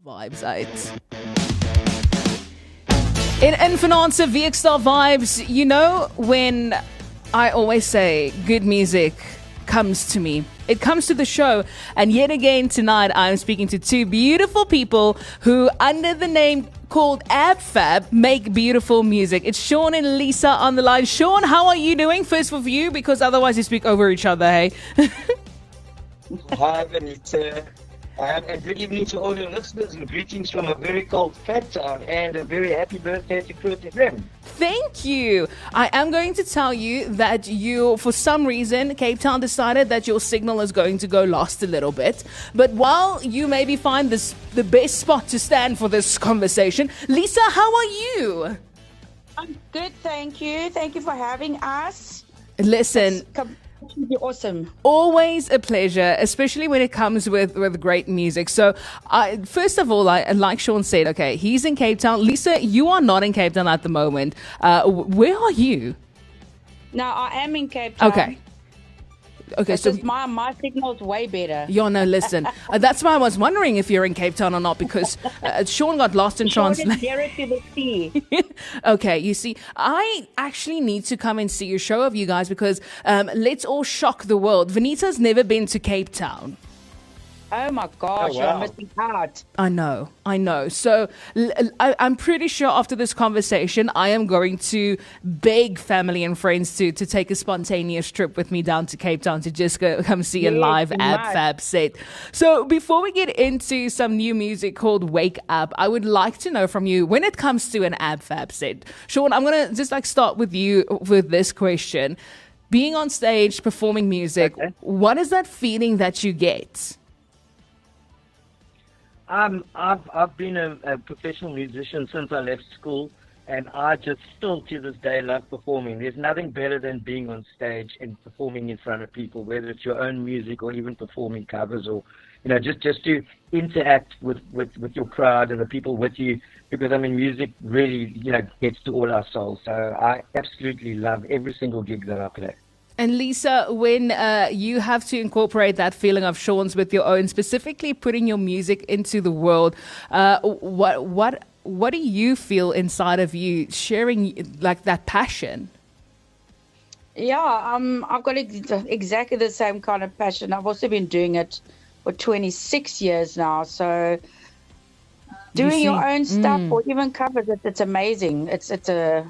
vibes uit. In Finanse Weekstar vibes, you know, when I always say good music comes to me, it comes to the show. And yet again tonight, I'm speaking to two beautiful people who, under the name called ABFAB, make beautiful music. It's Sean and Lisa on the line. Sean, how are you doing? First of you, because otherwise you speak over each other, hey? Hi, Venita. And good evening to all your listeners, and greetings from a very cold Cape Town, and a very happy birthday to Groot FM. Thank you. I am going to tell you that for some reason, Cape Town decided that your signal is going to go lost a little bit. But while you maybe find this the best spot to stand for this conversation, Lisa, how are you? I'm good, thank you. Thank you for having us. Listen. It's awesome. Always a pleasure, especially when it comes with great music. So, first of all, like Sean said, okay, he's in Cape Town. Lisa, you are not in Cape Town at the moment. Where are you? No, I am in Cape Town. Okay, it's so just my signal's way better. No, listen. That's why I was wondering if you're in Cape Town or not, because Sean got lost in translation. Nearer to the sea. Okay, you see, I actually need to come and see a show of you guys because let's all shock the world. Venita's never been to Cape Town. Oh my gosh, You're missing out. I know. So I'm pretty sure after this conversation, I am going to beg family and friends to take a spontaneous trip with me down to Cape Town to just come see a live ABFAB set. So before we get into some new music called Wake Up, I would like to know from you, when it comes to an ABFAB set, Sean, I'm going to just start with you with this question. Being on stage, performing music, What is that feeling that you get? I've been a professional musician since I left school, and I just still to this day love performing. There's nothing better than being on stage and performing in front of people, whether it's your own music or even performing covers, or just to interact with your crowd and the people with you, because music really gets to all our souls. So I absolutely love every single gig that I play. And Lisa, when you have to incorporate that feeling of Sean's with your own, specifically putting your music into the world, what do you feel inside of you sharing that passion? Yeah, I've got exactly the same kind of passion. I've also been doing it for 26 years now. So doing your own stuff or even covers, it's amazing. It's an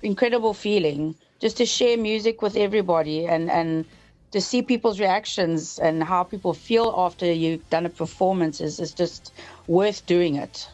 incredible feeling. Just to share music with everybody and to see people's reactions and how people feel after you've done a performance is just worth doing it.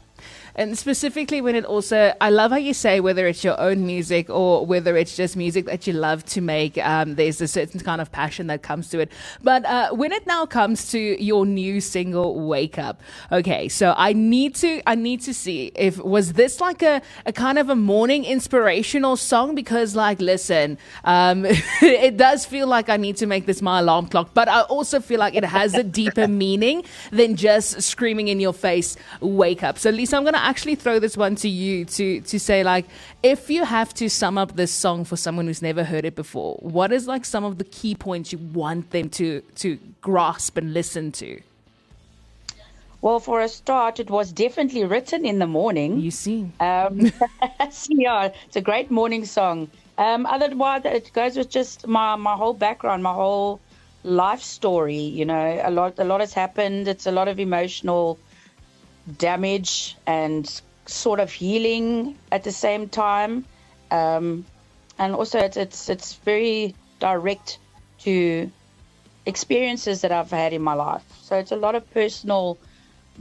And specifically when it also, I love how you say whether it's your own music or whether it's just music that you love to make, there's a certain kind of passion that comes to it. But when it now comes to your new single, Wake Up, okay, so I need to see was this like a kind of a morning inspirational song? Because listen, it does feel like I need to make this my alarm clock, but I also feel like it has a deeper meaning than just screaming in your face, wake up. So Lisa, I'm going to actually throw this one to you to say, if you have to sum up this song for someone who's never heard it before, what is some of the key points you want them to grasp and listen to? Well, for a start, it was definitely written in the morning. You see. Yeah, it's a great morning song. Otherwise, it goes with just my whole background, my whole life story. A lot has happened. It's a lot of emotional damage and sort of healing at the same time, and also it's very direct to experiences that I've had in my life. So it's a lot of personal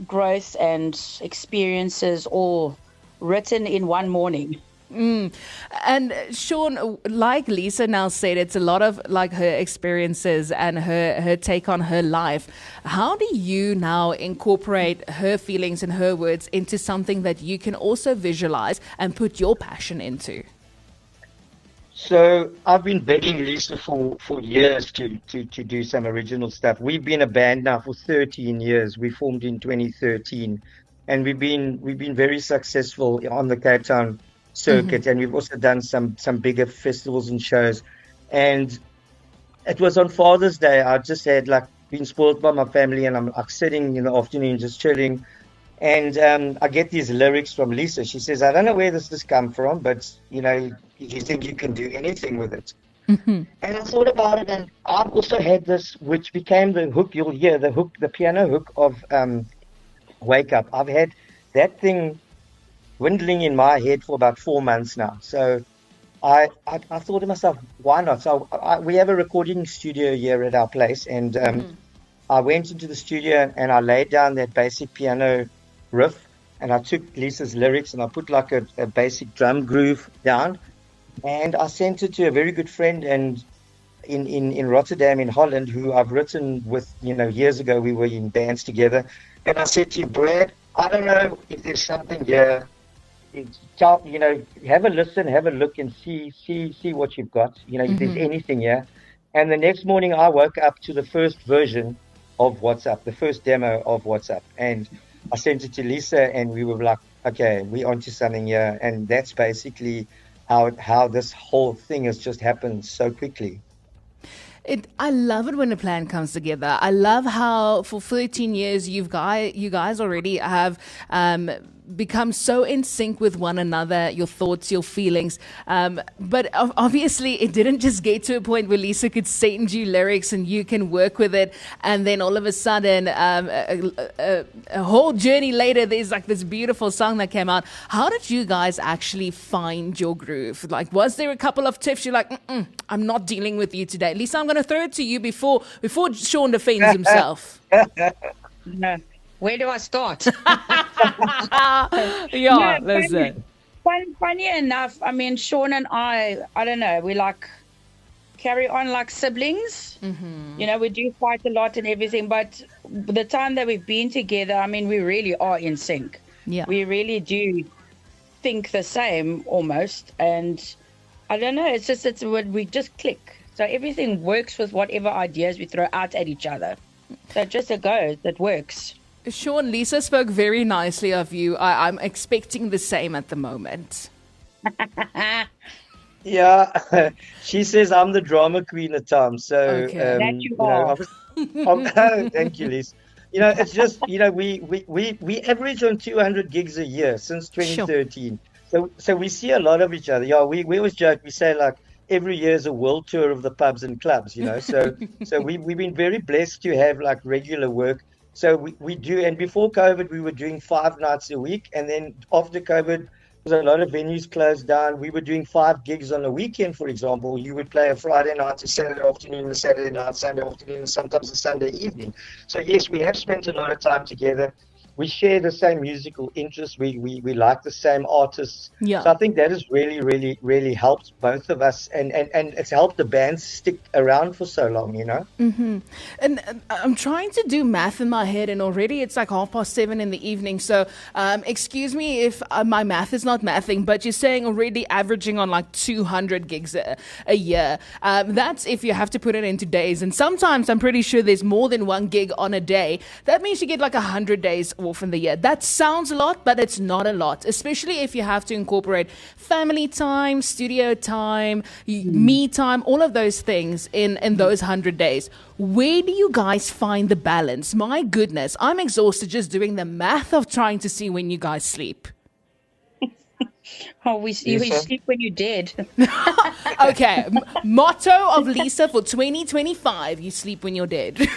growth and experiences all written in one morning. And Sean, like Lisa now said, it's a lot of her experiences and her take on her life. How do you now incorporate her feelings and her words into something that you can also visualize and put your passion into? So I've been begging Lisa for years to do some original stuff. We've been a band now for 13 years. We formed in 2013, and we've been very successful on the Cape Town circuit, and we've also done some bigger festivals and shows. And it was on Father's Day. I just had been spoiled by my family, and I'm sitting in the afternoon just chilling, And I get these lyrics from Lisa. She says, I don't know where this has come from, but, you know, you think you can do anything with it. And I thought about it, and I've also had this, which became the hook. You'll hear the hook, the piano hook of Wake Up. I've had that thing dwindling in my head for about 4 months now. So I thought to myself, why not? So we have a recording studio here at our place, and I went into the studio and I laid down that basic piano riff, and I took Lisa's lyrics and I put like a basic drum groove down, and I sent it to a very good friend and in Rotterdam in Holland, who I've written with, you know, years ago. We were in bands together, and I said to him, Brad, I don't know if there's something here. You know, have a listen, have a look, and see what you've got. You know, if there's anything here. And the next morning, I woke up to the first version of WhatsApp, the first demo of WhatsApp, and I sent it to Lisa, and we were like, okay, we're onto something here. And that's basically how this whole thing has just happened so quickly. I love it when a plan comes together. I love how for 13 years you guys already have become so in sync with one another, your thoughts, your feelings. But obviously it didn't just get to a point where Lisa could send you lyrics and you can work with it. And then all of a sudden, a whole journey later, there's like this beautiful song that came out. How did you guys actually find your groove? Like, was there a couple of tips you're like, I'm not dealing with you today? Lisa, I'm going to throw it to you before Sean defends himself. No. Where do I start? Yeah, listen. Funny enough, I mean, Sean and I don't know, we like carry on like siblings. You know, we do fight a lot and everything, but the time that we've been together, I mean, we really are in sync. Yeah. We really do think the same almost. And I don't know, it's when we just click. So everything works with whatever ideas we throw out at each other. So it just goes, it works. Sean, Lisa spoke very nicely of you. I'm expecting the same at the moment. Yeah, she says I'm the drama queen at times. So Okay. That you are. thank you, Lisa. You know, it's just, you know, we average on 200 gigs a year since 2013. So we see a lot of each other. Yeah, we always joke. We say like every year is a world tour of the pubs and clubs. You know, so we've been very blessed to have like regular work. So we do, and before COVID, we were doing 5 nights a week. And then after COVID, because a lot of venues closed down, we were doing 5 gigs on a weekend, for example. You would play a Friday night, a Saturday afternoon, a Saturday night, Sunday afternoon, and sometimes a Sunday evening. So yes, we have spent a lot of time together. We share the same musical interests. We like the same artists. Yeah. So I think that has really, really, really helped both of us, and it's helped the band stick around for so long, you know? And I'm trying to do math in my head, and already it's like 7:30 in the evening. So excuse me if my math is not mathing, but you're saying already averaging on like 200 gigs a year. That's if you have to put it into days. And sometimes I'm pretty sure there's more than one gig on a day. That means you get like 100 days off in the year. That sounds a lot, but it's not a lot, especially if you have to incorporate family time, studio time, me time, all of those things in those 100 days. Where do you guys find the balance? My goodness, I'm exhausted just doing the math of trying to see when you guys sleep. Oh, we sleep when you're dead. Okay, motto of Lisa for 2025, you sleep when you're dead.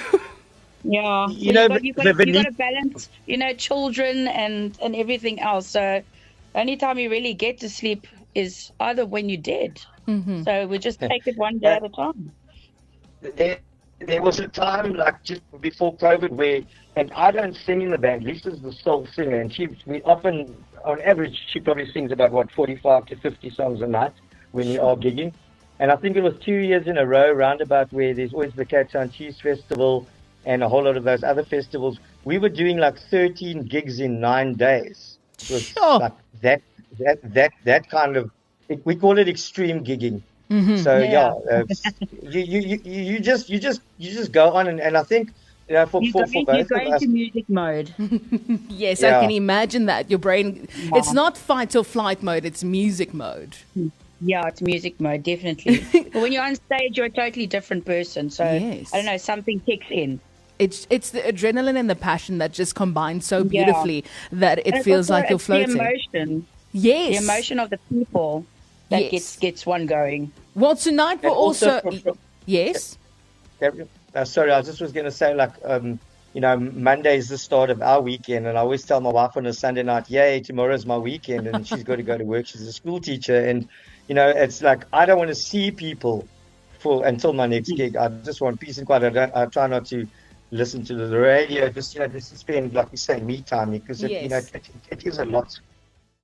Yeah, You know, you got to balance, you know, children and everything else. So the only time you really get to sleep is either when you're dead. So we just take it one day at a time. There was a time like just before COVID where, and I don't sing in the band. Lisa's the sole singer, and we often, on average, she probably sings about 45 to 50 songs a night when we are gigging. And I think it was 2 years in a row, roundabout, where there's always the Cape Town Cheese Festival and a whole lot of those other festivals. We were doing like 13 gigs in 9 days. It was like that kind of, we call it extreme gigging. So you just go on, and I think, you know, for both you of go us, into music mode. Yes, Yeah. I can imagine that. Your brain, it's not fight or flight mode, it's music mode. Yeah, it's music mode, definitely. But when you're on stage, you're a totally different person. So, Yes. I don't know, something kicks in. it's the adrenaline and the passion that just combines so Yeah. beautifully that it And feels also like you're it's floating. The emotion. Yes. The emotion of the people that Yes. gets one going. Well, tonight we're And also also yes. Sorry, I just was going to say, like, Monday is the start of our weekend, and I always tell my wife on a Sunday night, yay, tomorrow's my weekend, and she's got to go to work. She's a school teacher, and, it's like, I don't want to see people until my next gig. I just want peace and quiet. I try not to listen to the radio, just to spend, like you say, me time, because, Yes. it is a lot.